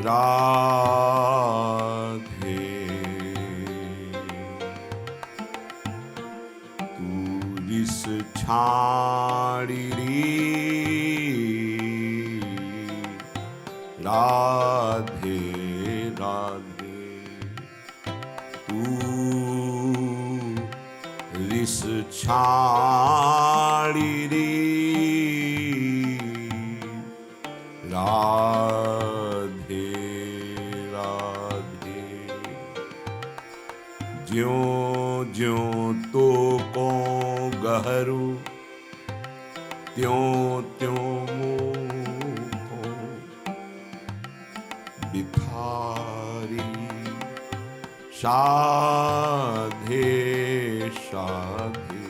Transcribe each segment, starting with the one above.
राधे तू रिस छाड़ी री राधे राधे तू रिस छाड़ी री राधे राधे ज्यों ज्यों तो को गहरू त्यों त्यों मोको बिखारी साधे साधे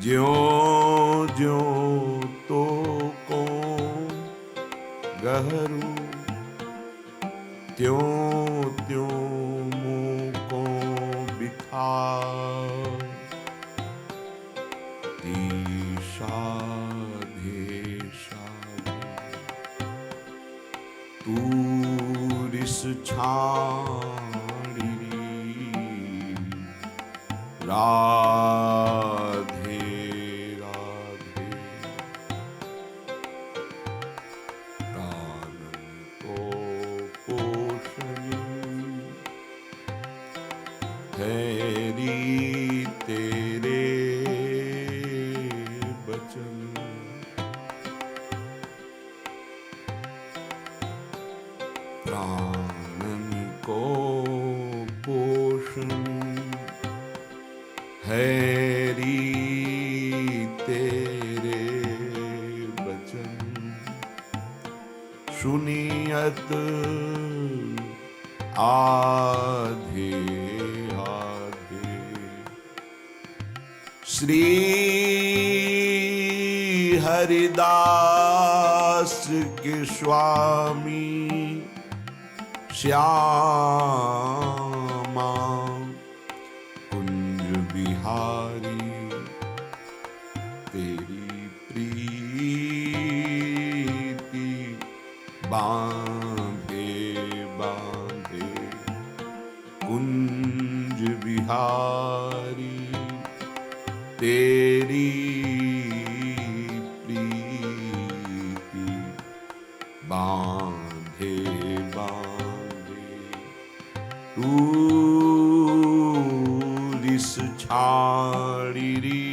ज्यों ज्यों तो को गहरू त्यों त्यों मोको बिखारी साधे साधे तू रिस छाड़ी राधे राधे कानन को पोषणी हैरी तेरे बचन प्राणन को पोषणी हैरी तेरे बचन सुनियत आधे आधे श्री हरिदास के स्वामी श्यामा कुंज बिहारी तेरी प्रीति बांधे बांधे कुंज बिहारी तेरी प्रीति बांधे बांधे तू रिस छाड़ी री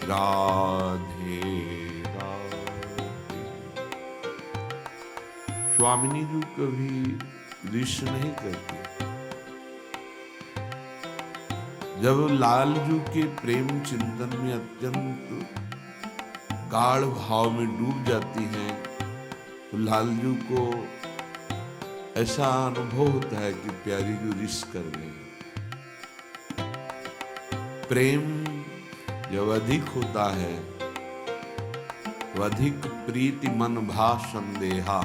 राधे राधे। स्वामिनी जी कभी रिस नहीं करती। जब लालजू के प्रेम चिंतन में अत्यंत गाढ़ भाव में डूब जाती हैं तो लालजू को ऐसा अनुभव होता है कि प्यारी जो रिस कर गई। प्रेम जब अधिक होता है तो अधिक प्रीति मन भा संदेहा,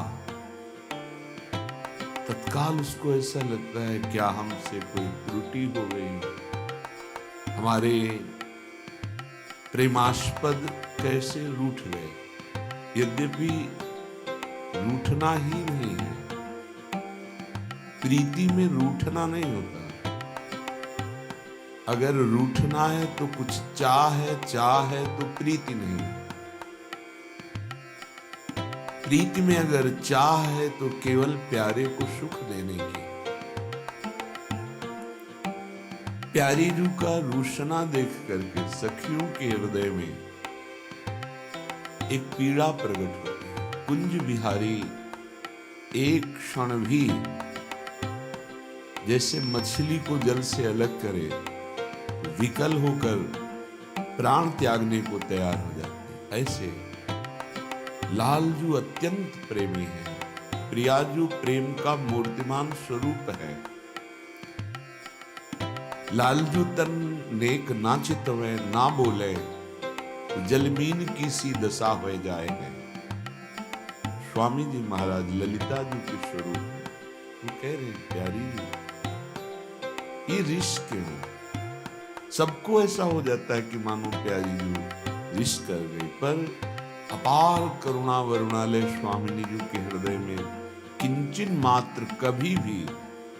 तत्काल उसको ऐसा लगता है क्या हमसे कोई त्रुटि हो गई, हमारे प्रेमास्पद कैसे रूठ गए। यद्यपि रूठना ही नहीं है, प्रीति में रूठना नहीं होता। अगर रूठना है तो कुछ चाह है तो प्रीति नहीं। प्रीति में अगर चाह है तो केवल प्यारे को सुख देने की। प्यारी रू का रूसना देख करके सखियों के हृदय में एक पीड़ा प्रकट होती है। कुंज बिहारी एक क्षण भी जैसे मछली को जल से अलग करे, विकल होकर प्राण त्यागने को तैयार हो जाते, ऐसे लालजू अत्यंत प्रेमी है। प्रियाजू प्रेम का मूर्तिमान स्वरूप है। लालजू तन नेक ना चितवे ना बोले तो जलमीन की सी दशा हो जाए है। स्वामी जी महाराज ललिता जी के स्वरूप वो कह रहे प्यारी जी ये रिश्क क्यों? सबको ऐसा हो जाता है कि मानो प्यारी जी रिश्क कर गई, पर अपार करुणा वरुणालय स्वामिनी जी के हृदय में किंचन मात्र कभी भी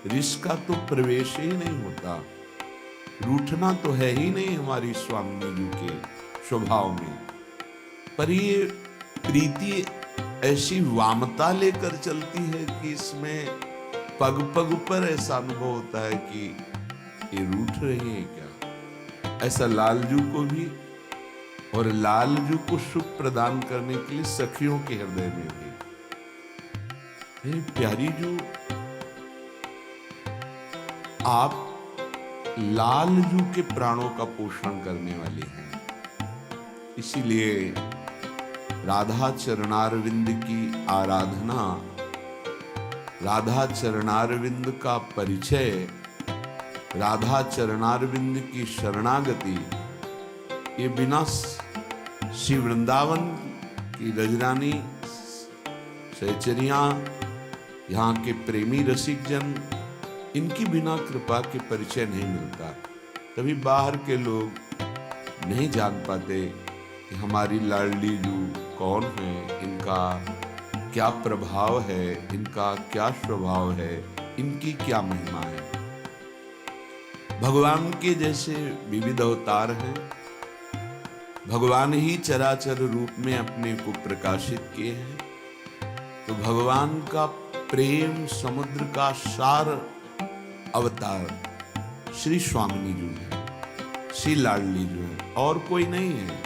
रिस का तो प्रवेश ही नहीं होता। रूठना तो है ही नहीं हमारी स्वामिनी जी के स्वभाव में, पर ये प्रीति ऐसी वामता लेकर चलती है कि इसमें पग पग पर ऐसा अनुभव होता है कि ये रूठ रही है क्या। ऐसा लालजू को भी, और लालजू को सुख प्रदान करने के लिए सखियों के हृदय में भी। मेरी प्यारी जू, आप लालजू के प्राणों का पोषण करने वाली हैं, इसीलिए राधा चरणारविंद की आराधना, राधा चरणारविंद का परिचय, राधा चरणारविंद की शरणागति, ये बिना श्री वृंदावन की रजरानी सहचरियां, यहाँ के प्रेमी रसिक जन, इनकी बिना कृपा के परिचय नहीं मिलता। तभी बाहर के लोग नहीं जान पाते कि हमारी लाडली जू कौन है, इनका क्या प्रभाव है, इनका क्या स्वभाव है, इनकी क्या महिमा है। भगवान के जैसे विविध अवतार हैं, भगवान ही चराचर रूप में अपने को प्रकाशित किए हैं, तो भगवान का प्रेम समुद्र का सार अवतार श्री स्वामिनी जी है, श्री लाडली जी है, और कोई नहीं है।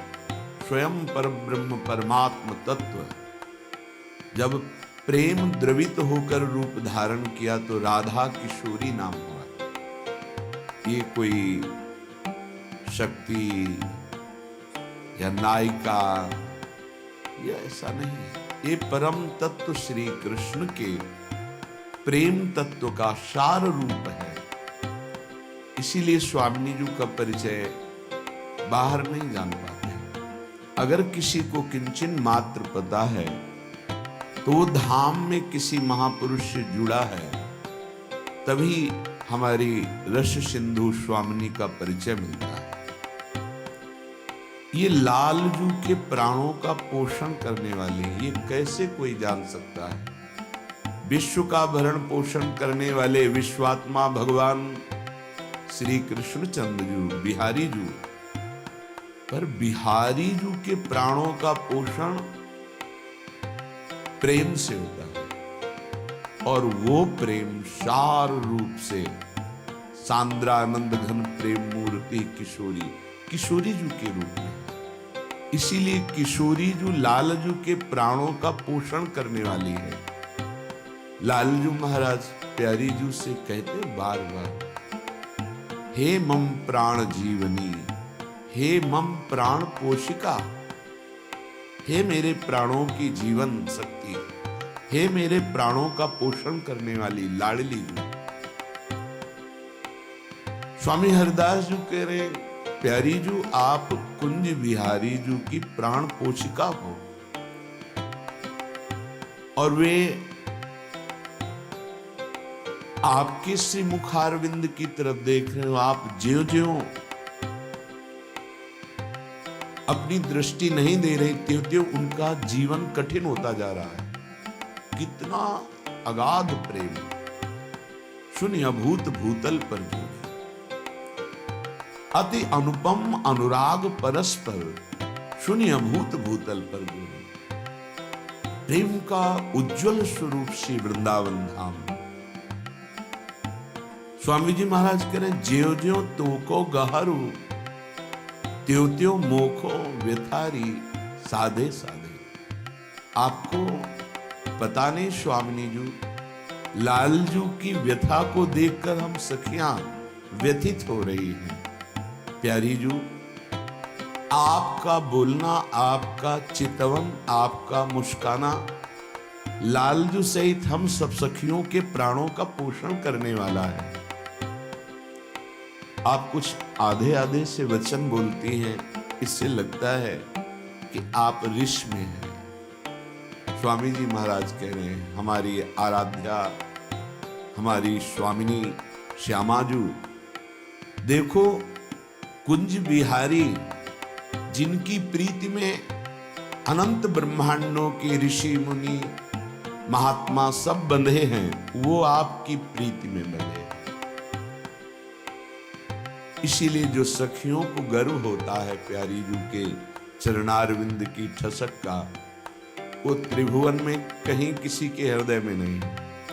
स्वयं परब्रह्म परमात्म तत्व जब प्रेम द्रवित होकर रूप धारण किया तो राधा किशोरी नाम हुआ। ये कोई शक्ति या नायिका, ये ऐसा नहीं है। ये परम तत्व श्री कृष्ण के प्रेम तत्व का सार रूप है। इसीलिए स्वामिनी जी का परिचय बाहर नहीं जान पाते। अगर किसी को किंचन मात्र पता है तो वो धाम में किसी महापुरुष से जुड़ा है, तभी हमारी रस सिंधु स्वामिनी का परिचय मिलता है। ये लालजू के प्राणों का पोषण करने वाले, ये कैसे कोई जान सकता है। विश्व का भरण पोषण करने वाले विश्वात्मा भगवान श्री कृष्ण चंद्र जू, बिहारी जू, पर बिहारी जू के प्राणों का पोषण प्रेम से होता है, और वो प्रेम सार रूप से सांद्रानंद घन प्रेम मूर्ति किशोरी, किशोरी जू के रूप में। इसीलिए किशोरी जू लालजू के प्राणों का पोषण करने वाली है। लालजू महाराज प्यारी जू से कहते बार बार, हे मम प्राण जीवनी, हे मम प्राण पोषिका, हे मेरे प्राणों की जीवन शक्ति, हे मेरे प्राणों का पोषण करने वाली लाडली जू। स्वामी हरिदास जी कह रहे, प्यारी जू आप कुंज बिहारी जू की प्राण पोषिका हो, और वे आपके श्री मुखारविंद की तरफ देख रहे हो। आप ज्यों ज्यों अपनी दृष्टि नहीं दे रहे, त्यों त्यों उनका जीवन कठिन होता जा रहा है। कितना अगाध प्रेम, सुनिए अभूत भूतल पर जोड़े, अति अनुपम अनुराग परस्पर, सुनिए अभूत भूतल पर जोड़े। प्रेम का उज्जवल स्वरूप श्री वृंदावन धाम। स्वामी जी महाराज कह रहे, ज्यों ज्यों तुमको गहरू, त्यों त्यों मोखो व्यथारी साधे साधे। आपको पता नहीं स्वामिनी जी, लालजू की व्यथा को देखकर हम सखियां व्यथित हो रही हैं। प्यारी जू, आपका बोलना, आपका चितवन, आपका मुस्काना लालजू सहित हम सब सखियों के प्राणों का पोषण करने वाला है। आप कुछ आधे आधे से वचन बोलती हैं, इससे लगता है कि आप ऋष में हैं। स्वामी जी महाराज कह रहे हैं, हमारी आराध्या, हमारी स्वामिनी श्यामाजू, देखो कुंज बिहारी जिनकी प्रीति में अनंत ब्रह्मांडों के ऋषि मुनि महात्मा सब बंधे हैं, वो आपकी प्रीति में बंधे हैं। इसीलिए जो सखियों को गर्व होता है प्यारी जू के चरणारविंद की ठसक का, वो त्रिभुवन में कहीं किसी के हृदय में नहीं।